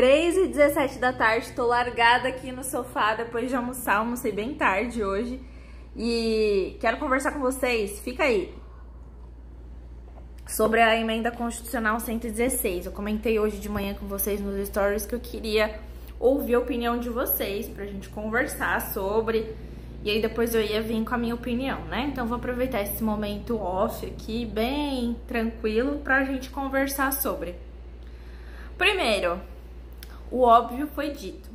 3h17 da tarde, tô largada aqui no sofá depois de almoçar, almocei bem tarde hoje e quero conversar com vocês, fica aí, sobre a emenda constitucional 116. Eu comentei hoje de manhã com vocês nos stories que eu queria ouvir a opinião de vocês pra gente conversar sobre, e aí depois eu ia vir com a minha opinião, né? Então vou aproveitar esse momento off aqui, bem tranquilo, pra gente conversar sobre. Primeiro, o óbvio foi dito.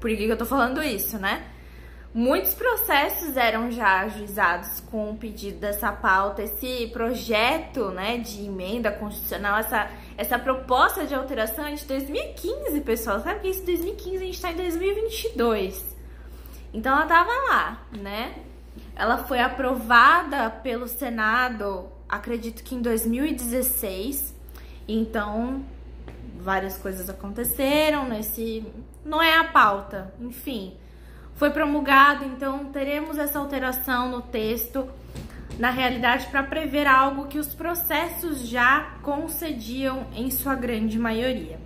Por que eu tô falando isso, né? Muitos processos eram já ajuizados com o pedido dessa pauta, esse projeto, né, de emenda constitucional, essa proposta de alteração é de 2015, pessoal. Sabe que isso? 2015, a gente tá em 2022. Então ela tava lá, né? Ela foi aprovada pelo Senado, acredito que em 2016. Então várias coisas aconteceram não é a pauta, enfim, foi promulgado, então teremos essa alteração no texto, na realidade, para prever algo que os processos já concediam em sua grande maioria.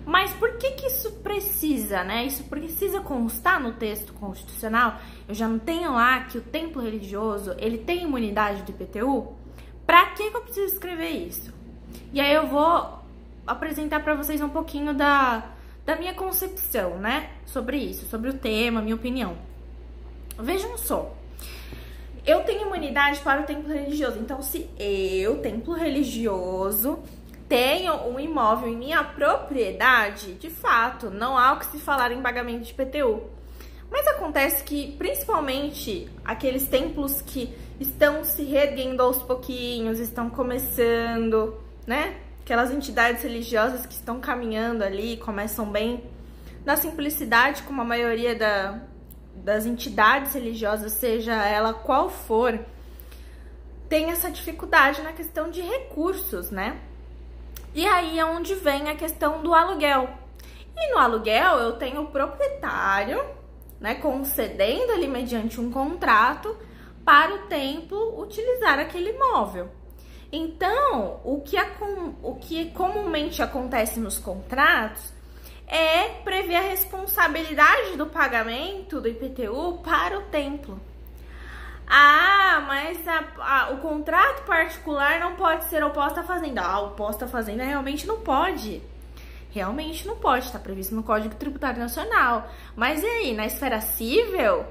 Mas por que isso precisa, né? Isso precisa constar no texto constitucional? Eu já não tenho lá que o templo religioso, ele tem imunidade do IPTU? Pra que eu preciso escrever isso? E aí eu vou apresentar para vocês um pouquinho da minha concepção, né, sobre isso, sobre o tema, minha opinião. Vejam só, eu tenho imunidade para o templo religioso, então se eu, templo religioso, tenho um imóvel em minha propriedade, de fato, não há o que se falar em pagamento de IPTU. Mas acontece que, principalmente, aqueles templos que estão se reerguendo aos pouquinhos, estão começando, né, aquelas entidades religiosas que estão caminhando ali, começam bem na simplicidade, como a maioria das entidades religiosas, seja ela qual for, tem essa dificuldade na questão de recursos, né? E aí é onde vem a questão do aluguel. E no aluguel eu tenho o proprietário, né, concedendo ali mediante um contrato para o templo utilizar aquele imóvel. Então, o que comumente acontece nos contratos é prever a responsabilidade do pagamento do IPTU para o templo. Ah, mas o contrato particular não pode ser oposto à fazenda. Ah, oposto à fazenda realmente não pode. Realmente não pode, está previsto no Código Tributário Nacional. Mas e aí, na esfera civil,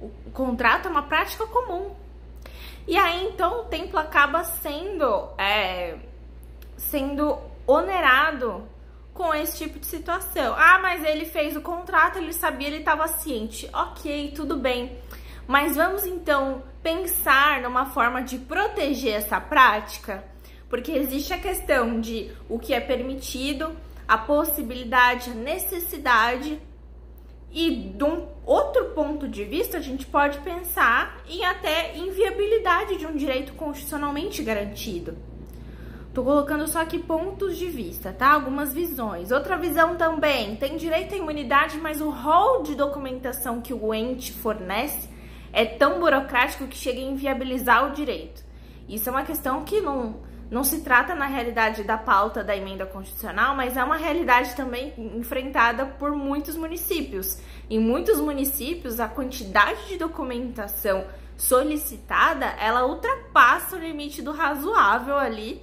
o contrato é uma prática comum. E aí, então, o templo acaba sendo onerado com esse tipo de situação. Ah, mas ele fez o contrato, ele sabia, ele estava ciente. Ok, tudo bem. Mas vamos, então, pensar numa forma de proteger essa prática? Porque existe a questão de o que é permitido, a possibilidade, a necessidade. E de um outro ponto de vista, a gente pode pensar em até inviabilidade de um direito constitucionalmente garantido. Tô colocando só aqui pontos de vista, tá? Algumas visões. Outra visão também, tem direito à imunidade, mas o rol de documentação que o ente fornece é tão burocrático que chega a inviabilizar o direito. Isso é uma questão que não se trata na realidade da pauta da emenda constitucional, mas é uma realidade também enfrentada por muitos municípios. Em muitos municípios, a quantidade de documentação solicitada, ela ultrapassa o limite do razoável ali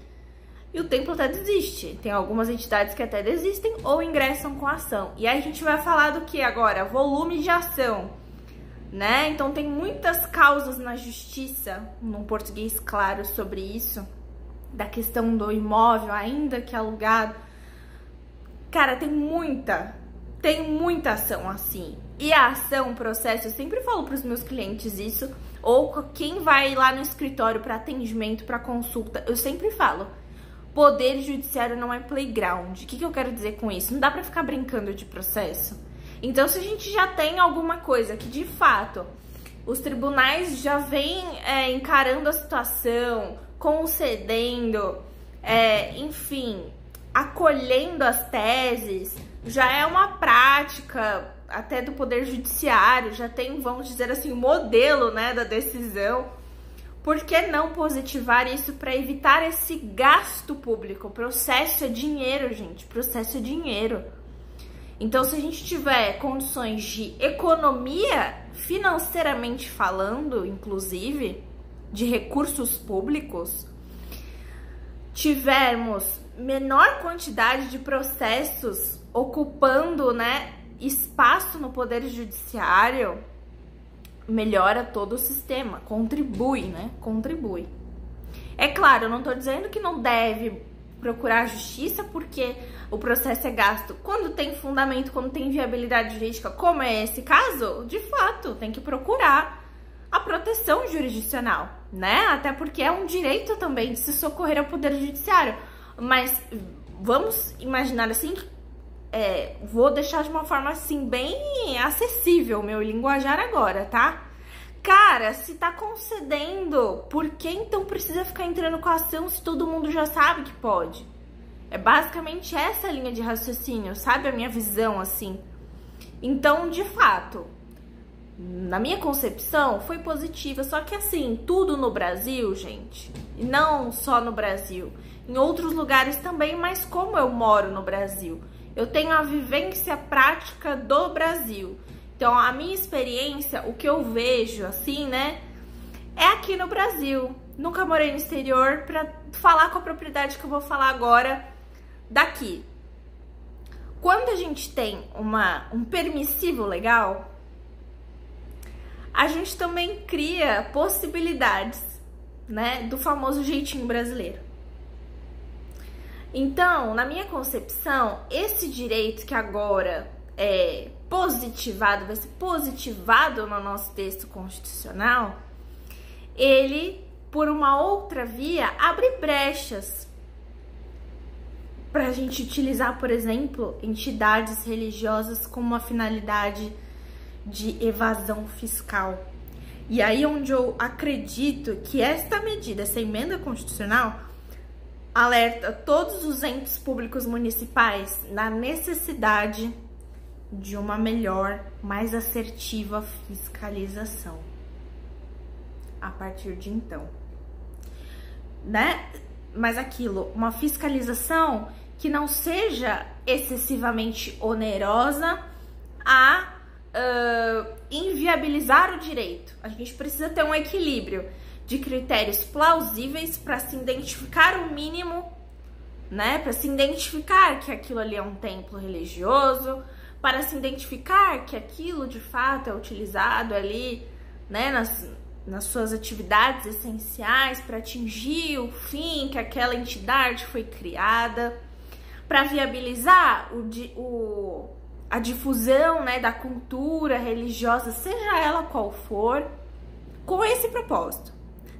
e o templo até desiste. Tem algumas entidades que até desistem ou ingressam com ação. E aí a gente vai falar do que agora? Volume de ação, né? Então tem muitas causas na justiça, num português claro sobre isso, da questão do imóvel, ainda que alugado. Cara, tem muita ação assim. E a ação, o processo, eu sempre falo para os meus clientes isso, ou quem vai lá no escritório para atendimento, para consulta, eu sempre falo, poder judiciário não é playground. O que eu quero dizer com isso? Não dá para ficar brincando de processo. Então, se a gente já tem alguma coisa que, de fato, os tribunais já vêm encarando a situação, concedendo, enfim, acolhendo as teses, já é uma prática até do Poder Judiciário, já tem, vamos dizer assim, o modelo, né, da decisão. Por que não positivar isso para evitar esse gasto público? O processo é dinheiro, gente. O processo é dinheiro. Então, se a gente tiver condições de economia, financeiramente falando, inclusive, de recursos públicos, tivermos menor quantidade de processos ocupando, né, espaço no Poder Judiciário, melhora todo o sistema, contribui, né? Contribui. É claro, eu não tô dizendo que não deve procurar justiça porque o processo é gasto. Quando tem fundamento, quando tem viabilidade jurídica, como é esse caso, de fato, tem que procurar a proteção jurisdicional, né? Até porque é um direito também de se socorrer ao Poder Judiciário. Mas vamos imaginar assim, vou deixar de uma forma assim bem acessível o meu linguajar agora, tá? Cara, se tá concedendo, por que então precisa ficar entrando com a ação se todo mundo já sabe que pode? É basicamente essa a linha de raciocínio, sabe? A minha visão, assim. Então, de fato, na minha concepção, foi positiva. Só que, assim, tudo no Brasil, gente, e não só no Brasil, em outros lugares também, mas como eu moro no Brasil, eu tenho a vivência prática do Brasil. Então, a minha experiência, o que eu vejo, assim, né, é aqui no Brasil. Nunca morei no exterior pra falar com a propriedade que eu vou falar agora daqui. Quando a gente tem um permissivo legal, a gente também cria possibilidades, né, do famoso jeitinho brasileiro. Então, na minha concepção, esse direito que agora é positivado, vai ser positivado no nosso texto constitucional, ele, por uma outra via, abre brechas para a gente utilizar, por exemplo, entidades religiosas com uma finalidade de evasão fiscal. E aí onde eu acredito que esta medida, essa emenda constitucional, alerta todos os entes públicos municipais na necessidade de uma melhor, mais assertiva fiscalização a partir de então, né? Mas aquilo, uma fiscalização que não seja excessivamente onerosa a inviabilizar o direito. A gente precisa ter um equilíbrio de critérios plausíveis para se identificar o mínimo, né? Para se identificar que aquilo ali é um templo religioso, para se identificar que aquilo de fato é utilizado ali, né, nas suas atividades essenciais para atingir o fim que aquela entidade foi criada, para viabilizar a difusão, né, da cultura religiosa, seja ela qual for, com esse propósito.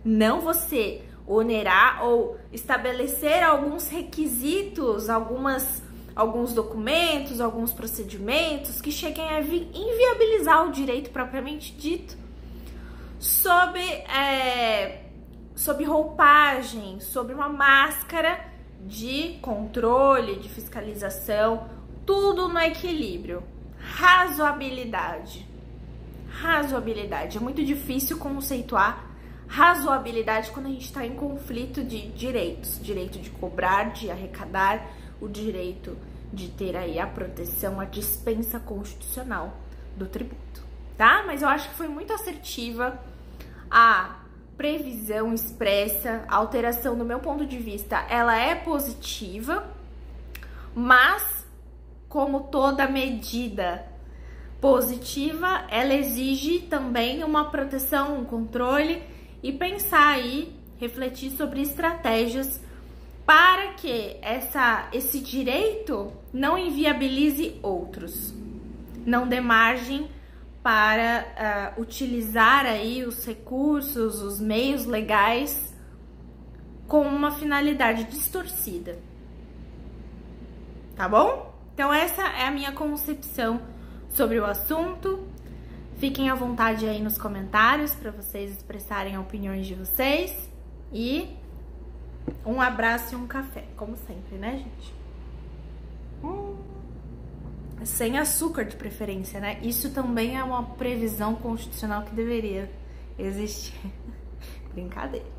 Não você onerar ou estabelecer alguns requisitos, alguns documentos, alguns procedimentos que cheguem a inviabilizar o direito propriamente dito, sob roupagem, sob uma máscara de controle, de fiscalização, tudo no equilíbrio. Razoabilidade. Razoabilidade. É muito difícil conceituar razoabilidade quando a gente está em conflito de direitos. Direito de cobrar, de arrecadar, o direito de ter aí a proteção, a dispensa constitucional do tributo, tá? Mas eu acho que foi muito assertiva a previsão expressa, a alteração, do meu ponto de vista, ela é positiva, mas, como toda medida positiva, ela exige também uma proteção, um controle e pensar aí, refletir sobre estratégias para que esse direito não inviabilize outros, não dê margem para utilizar aí os recursos, os meios legais com uma finalidade distorcida, tá bom? Então essa é a minha concepção sobre o assunto. Fiquem à vontade aí nos comentários para vocês expressarem opiniões de vocês e um abraço e um café, como sempre, né, gente? Sem açúcar de preferência, né? Isso também é uma previsão constitucional que deveria existir. Brincadeira.